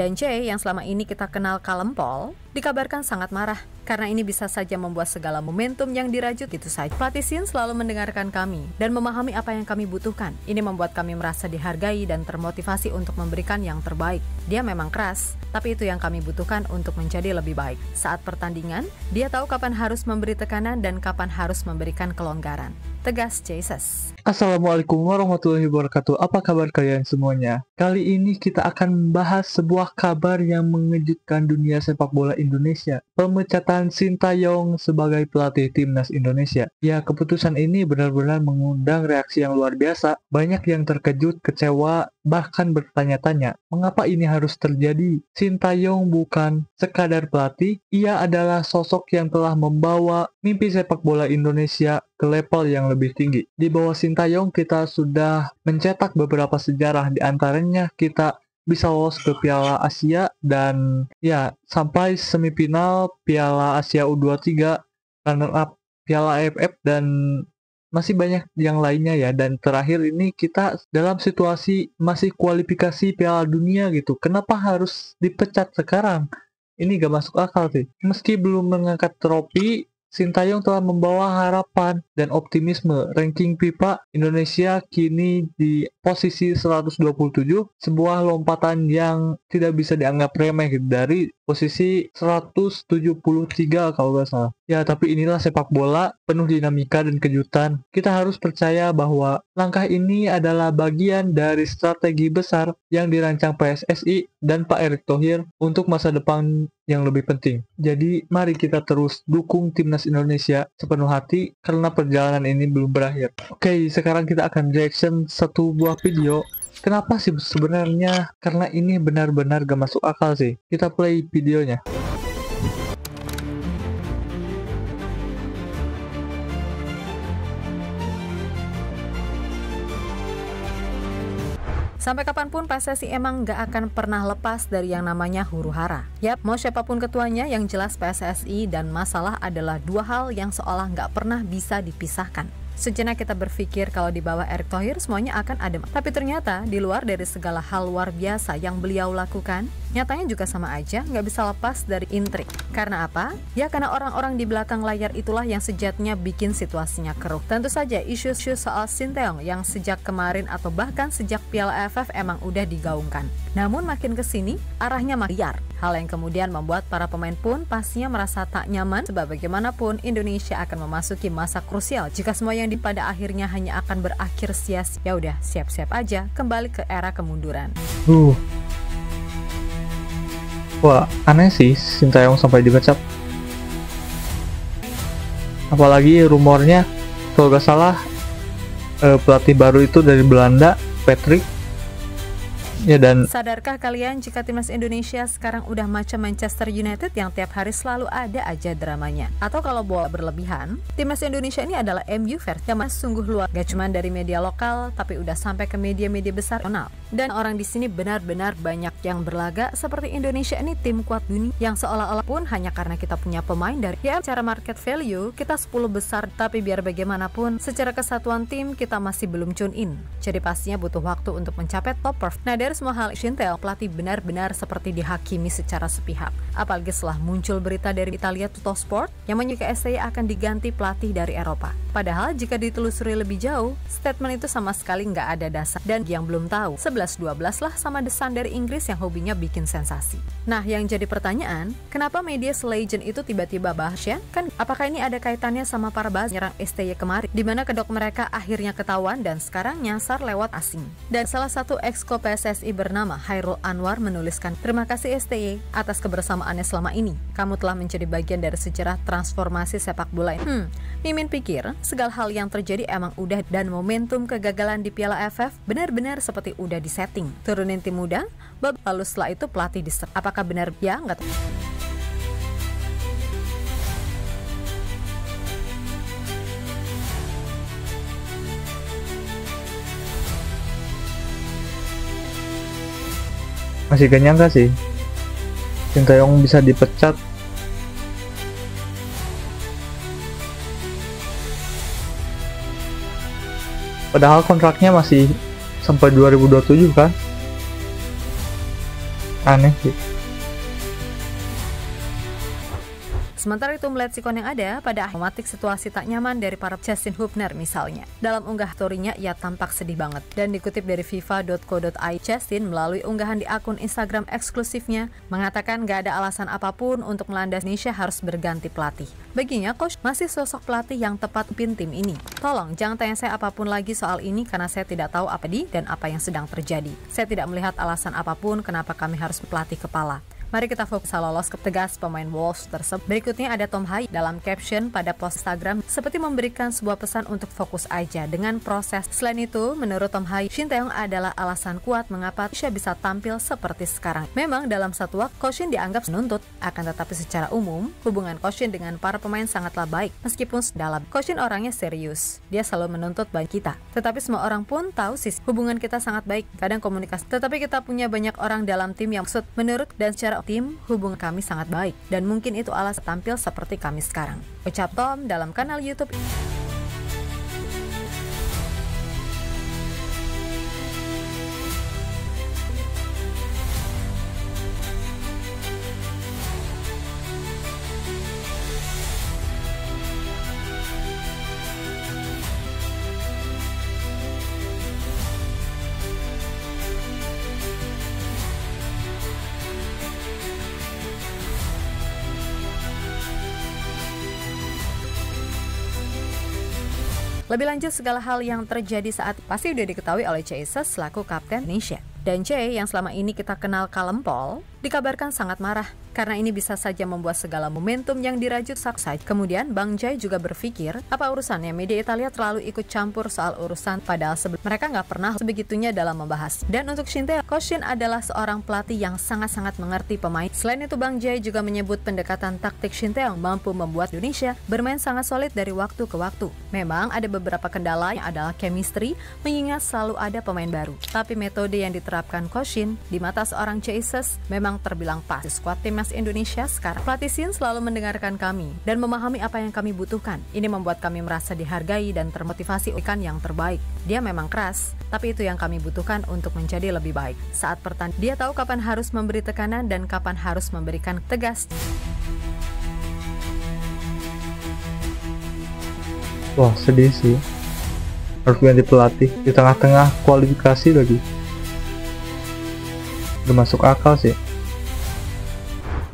Dan Jae yang selama ini kita kenal kalempol, dikabarkan sangat marah karena ini bisa saja membuat segala momentum yang dirajut itu saja. Pelatih Shin selalu mendengarkan kami dan memahami apa yang kami butuhkan. Ini membuat kami merasa dihargai dan termotivasi untuk memberikan yang terbaik. Dia memang keras, tapi itu yang kami butuhkan untuk menjadi lebih baik. Saat pertandingan, dia tahu kapan harus memberi tekanan dan kapan harus memberikan kelonggaran. Tegas Jesus. Assalamualaikum warahmatullahi wabarakatuh. Apa kabar kalian semuanya? Kali ini kita akan membahas sebuah kabar yang mengejutkan dunia sepak bola Indonesia. Pemecatan Sintayong sebagai pelatih timnas Indonesia. Ya, keputusan ini benar-benar mengundang reaksi yang luar biasa. Banyak yang terkejut, kecewa, bahkan bertanya-tanya, mengapa ini harus terjadi? Sintayong bukan sekadar pelatih, ia adalah sosok yang telah membawa mimpi sepak bola Indonesia ke level yang lebih tinggi. Di bawah Sintayong kita sudah mencetak beberapa sejarah, di antaranya kita bisa lolos ke Piala Asia dan ya sampai semifinal Piala Asia U23, runner up Piala AFF dan masih banyak yang lainnya ya. Dan terakhir ini kita dalam situasi masih kualifikasi Piala Dunia gitu. Kenapa harus dipecat sekarang? Ini gak masuk akal sih. Meski belum mengangkat trofi, Sintayong telah membawa harapan dan optimisme. Ranking FIFA Indonesia kini di posisi 127, sebuah lompatan yang tidak bisa dianggap remeh dari posisi 173 kalau nggak salah. Ya, tapi inilah sepak bola penuh dinamika dan kejutan. Kita harus percaya bahwa langkah ini adalah bagian dari strategi besar yang dirancang PSSI dan Pak Erick Thohir untuk masa depan yang lebih penting. Jadi, mari kita terus dukung timnas Indonesia sepenuh hati karena perjalanan ini belum berakhir. Oke, sekarang kita akan reaction satu buah video. Kenapa sih sebenarnya? Karena ini benar-benar gak masuk akal sih. Kita play videonya. Sampai kapanpun PSSI emang gak akan pernah lepas dari yang namanya huru-hara. Yap, mau siapapun ketuanya, yang jelas PSSI dan masalah adalah dua hal yang seolah gak pernah bisa dipisahkan. Sejenak kita berpikir kalau di bawah Erick Thohir semuanya akan adem. Tapi ternyata di luar dari segala hal luar biasa yang beliau lakukan, nyatanya juga sama aja nggak bisa lepas dari intrik. Karena apa? Ya karena orang-orang di belakang layar itulah yang sejatinya bikin situasinya keruh. Tentu saja isu-isu soal Sintayong yang sejak kemarin atau bahkan sejak Piala AFF emang udah digaungkan. Namun makin kesini arahnya makin liar. Hal yang kemudian membuat para pemain pun pastinya merasa tak nyaman, sebab bagaimanapun Indonesia akan memasuki masa krusial jika semua yang pada akhirnya hanya akan berakhir sia-sia. Ya udah, siap-siap aja kembali ke era kemunduran. Wah, aneh sih Sintayong sampai dipecat. Apalagi rumornya kalau gak salah pelatih baru itu dari Belanda, Patrick. Ya, dan sadarkah kalian jika timnas Indonesia sekarang udah macam Manchester United yang tiap hari selalu ada aja dramanya? Atau kalau bola berlebihan, timnas Indonesia ini adalah MU versi yang sungguh luar. Gak cuma dari media lokal, tapi udah sampai ke media-media besar nasional. Dan orang di sini benar-benar banyak yang berlaga seperti Indonesia ini tim kuat dunia, yang seolah-olah pun hanya karena kita punya pemain dari ya cara market value kita 10 besar, tapi biar bagaimanapun secara kesatuan tim kita masih belum tune in. Jadi pastinya butuh waktu untuk mencapai top performance. Nah, dari semua hal, Sintayong pelatih benar-benar seperti dihakimi secara sepihak. Apalagi setelah muncul berita dari Italia Tuttosport yang menyebut STY akan diganti pelatih dari Eropa. Padahal jika ditelusuri lebih jauh, statement itu sama sekali nggak ada dasar. Dan yang belum tahu, 11-12 lah sama The Sun dari Inggris yang hobinya bikin sensasi. Nah, yang jadi pertanyaan, kenapa media se-legend itu tiba-tiba bahas ya? Kan apakah ini ada kaitannya sama para bahas nyerang STY kemarin, di mana kedok mereka akhirnya ketahuan dan sekarang nyasar lewat asing. Dan salah satu exco PSSI bernama Hairul Anwar menuliskan, "Terima kasih STY atas kebersamaannya selama ini. Kamu telah menjadi bagian dari sejarah transformasi sepak bola." Mimin pikir segala hal yang terjadi emang udah, dan momentum kegagalan di Piala AFF benar-benar seperti udah disetting. Turunin tim muda, lalu setelah itu pelatih diserang. Apakah benar? Ya, nggak tahu. masih gak nyangka sih Sintayong bisa dipecat. Padahal kontraknya masih sampai 2027 kan. Aneh sih. Sementara itu melihat sikon yang ada pada otomatik situasi tak nyaman dari para Justin Hubner misalnya. Dalam unggah story-nya ia tampak sedih banget. Dan dikutip dari fifa.co.id, Justin melalui unggahan di akun Instagram eksklusifnya mengatakan gak ada alasan apapun untuk melandas Indonesia harus berganti pelatih. Baginya coach masih sosok pelatih yang tepat pimpin tim ini. Tolong jangan tanya saya apapun lagi soal ini karena saya tidak tahu apa dan apa yang sedang terjadi. Saya tidak melihat alasan apapun kenapa kami harus pelatih kepala. Mari kita fokus lolos ke tegas pemain Wolves tersebut. Berikutnya ada Tom Hai dalam caption pada post Instagram seperti memberikan sebuah pesan untuk fokus aja dengan proses. Selain itu, menurut Tom Hai, Shin Tae-yong adalah alasan kuat mengapa Indonesia bisa tampil seperti sekarang. Memang dalam satu waktu, Coach Shin dianggap menuntut, akan tetapi secara umum, hubungan Coach Shin dengan para pemain sangatlah baik. Meskipun dalam, Coach Shin orangnya serius. Dia selalu menuntut banyak kita. Tetapi semua orang pun tahu sih, hubungan kita sangat baik. Kadang komunikasi. Tetapi kita punya banyak orang dalam tim yang maksud menurut dan secara tim, hubungan kami sangat baik dan mungkin itu alasan tampil seperti kami sekarang, ucap Tom dalam kanal YouTube. Lebih lanjut, segala hal yang terjadi saat pasti udah diketahui oleh Jesus selaku Kapten Indonesia. Dan Jae yang selama ini kita kenal kalem pol, dikabarkan sangat marah karena ini bisa saja membuat segala momentum yang dirajut saksai. Kemudian Bang Jae juga berpikir, apa urusannya media Italia terlalu ikut campur soal urusan padahal mereka nggak pernah sebegitunya dalam membahas. Dan untuk Shin Tae-yong, Coach Shin adalah seorang pelatih yang sangat-sangat mengerti pemain. Selain itu Bang Jae juga menyebut pendekatan taktik Shin Tae-yong mampu membuat Indonesia bermain sangat solid dari waktu ke waktu. Memang ada beberapa kendala yang adalah chemistry, mengingat selalu ada pemain baru. Tapi metode yang diterapkan Coach Shin di mata seorang Jesus memang terbilang pas. Skuad timnas Indonesia sekarang, pelatih Shin selalu mendengarkan kami dan memahami apa yang kami butuhkan. Ini membuat kami merasa dihargai dan termotivasi ikan yang terbaik. Dia memang keras, tapi itu yang kami butuhkan untuk menjadi lebih baik. Saat pertandingan, dia tahu kapan harus memberi tekanan dan kapan harus memberikan tegas. Wah, sedih sih. Harus ganti pelatih di tengah-tengah kualifikasi lagi. Udah masuk akal sih.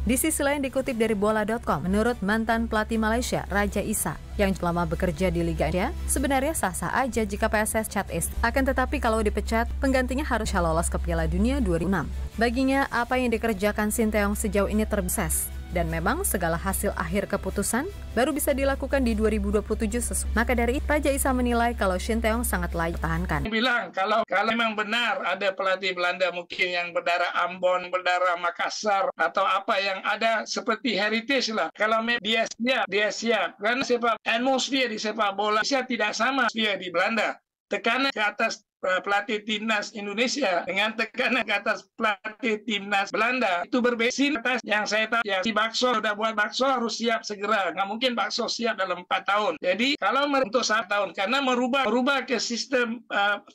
Di sisi lain dikutip dari bola.com, menurut mantan pelatih Malaysia, Raja Isa, yang selama bekerja di Liga Indonesia, sebenarnya sah-sah aja jika PSS cat East. Akan tetapi kalau dipecat, penggantinya harus lolos ke Piala Dunia 2006. Baginya, apa yang dikerjakan Shin Tae-yong sejauh ini terbukti. Dan memang segala hasil akhir keputusan baru bisa dilakukan di 2027 sesuai. Maka dari itu, Raja Isa menilai kalau Shin Tae-yong sangat layak tahankan. Bilang kalau memang benar ada pelatih Belanda mungkin yang berdarah Ambon, berdarah Makassar atau apa yang ada seperti heritage lah. Kalau dia siap. Karena atmosfer di sepak bola tidak sama atmosfer di Belanda. Tekanan ke atas pelatih timnas Indonesia dengan tekanan ke atas pelatih timnas Belanda itu berbeda. Yang saya tahu ya, si Bakso udah buat bakso harus siap segera, nggak mungkin bakso siap dalam 4 tahun. Jadi kalau untuk 1 tahun karena merubah ke sistem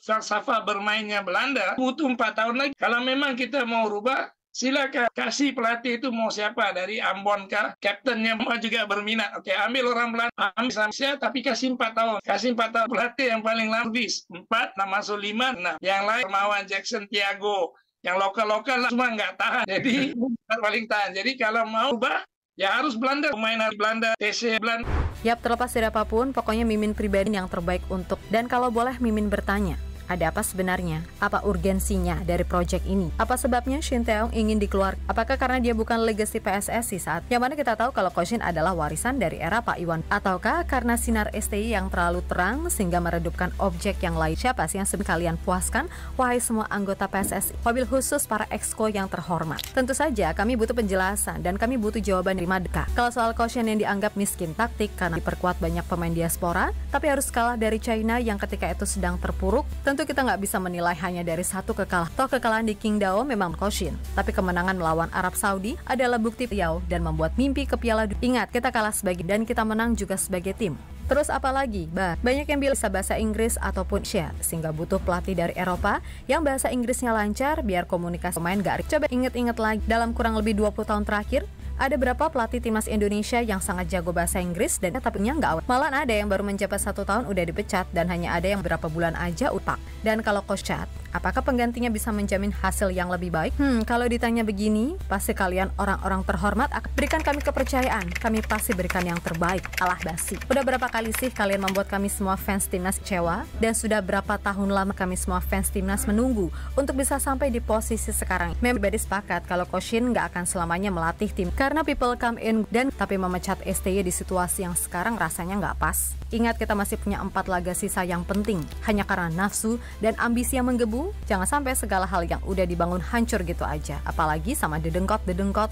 falsafah bermainnya Belanda butuh 4 tahun lagi. Kalau memang kita mau rubah, silakan kasih pelatih itu mau siapa dari Ambon kah, kaptennya mau juga berminat. Oke, ambil orang Belanda, ambil Samsia, tapi kasih 4 tahun. Kasih 4 tahun pelatih yang paling lama 4, nama masuk 5, 6. Yang lain Hermawan, Jackson, Thiago, yang lokal-lokal lah semua nggak tahan. Jadi paling tahan. Jadi kalau mau ubah, ya harus Belanda, pemain Belanda, TC Belanda. Yap, terlepas dari apapun, pokoknya Mimin pribadi yang terbaik untuk. Dan kalau boleh Mimin bertanya, ada apa sebenarnya? Apa urgensinya dari proyek ini? Apa sebabnya Shin Tae-yong ingin dikeluarkan? Apakah karena dia bukan legacy PSSI saat yang mana kita tahu kalau Coach Shin adalah warisan dari era Pak Iwan? Ataukah karena sinar STI yang terlalu terang sehingga meredupkan objek yang lain? Siapa sih yang kalian puaskan? Wahai semua anggota PSSI, wabil khusus para exco yang terhormat. Tentu saja kami butuh penjelasan dan kami butuh jawaban dari Madeka. Kalau soal Coach Shin yang dianggap miskin taktik karena diperkuat banyak pemain diaspora, tapi harus kalah dari China yang ketika itu sedang terpuruk, tentu kita nggak bisa menilai hanya dari satu kekalahan. Toh kekalahan di Qingdao memang Coach Shin, tapi kemenangan melawan Arab Saudi adalah bukti beliau dan membuat mimpi ke Piala Dunia. Ingat, kita kalah sebagai dan kita menang juga sebagai tim. Terus apalagi, banyak yang bisa bahasa Inggris ataupun Asia, sehingga butuh pelatih dari Eropa yang bahasa Inggrisnya lancar biar komunikasi pemain gak. Coba inget-inget lagi, dalam kurang lebih 20 tahun terakhir, ada berapa pelatih timnas Indonesia yang sangat jago bahasa Inggris dan tapinya nggak awet. Malah ada yang baru menjabat 1 tahun udah dipecat dan hanya ada yang berapa bulan aja utak. Dan kalau coach Chad, apakah penggantinya bisa menjamin hasil yang lebih baik? Kalau ditanya begini, pasti kalian orang-orang terhormat akan berikan kami kepercayaan. Kami pasti berikan yang terbaik. Alah basi. Udah berapa kali sih kalian membuat kami semua fans timnas kecewa? Dan sudah berapa tahun lama kami semua fans timnas menunggu untuk bisa sampai di posisi sekarang? Memang pribadi sepakat kalau Coach Shin nggak akan selamanya melatih tim karena people come in dan tapi memecat STY di situasi yang sekarang rasanya nggak pas. Ingat kita masih punya 4 laga sisa yang penting. Hanya karena nafsu dan ambisi yang menggebu, jangan sampai segala hal yang udah dibangun hancur gitu aja. Apalagi sama dedengkot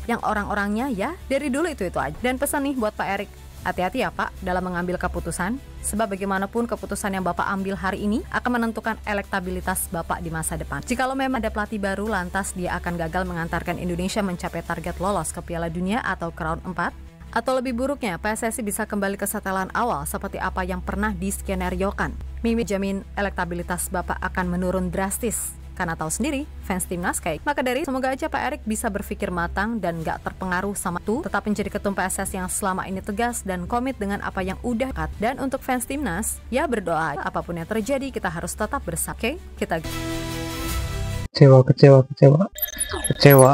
yang orang-orangnya ya dari dulu itu aja. Dan pesan nih buat Pak Erik, hati-hati ya Pak dalam mengambil keputusan, sebab bagaimanapun keputusan yang Bapak ambil hari ini akan menentukan elektabilitas Bapak di masa depan. Jikalau memang ada pelatih baru, lantas dia akan gagal mengantarkan Indonesia mencapai target lolos ke Piala Dunia atau ke round 4, atau lebih buruknya PSSI bisa kembali ke setelan awal seperti apa yang pernah diskenariokan. Mimi jamin elektabilitas Bapak akan menurun drastis. Karena tahu sendiri, fans timnas kayak. Maka dari semoga aja Pak Erik bisa berpikir matang dan gak terpengaruh sama itu, tetap menjadi ketum PSSI yang selama ini tegas dan komit dengan apa yang udah kat. Dan untuk fans timnas, ya berdoa apapun yang terjadi kita harus tetap bersama. Oke? Kita Kecewa. Udahlah, kecewa.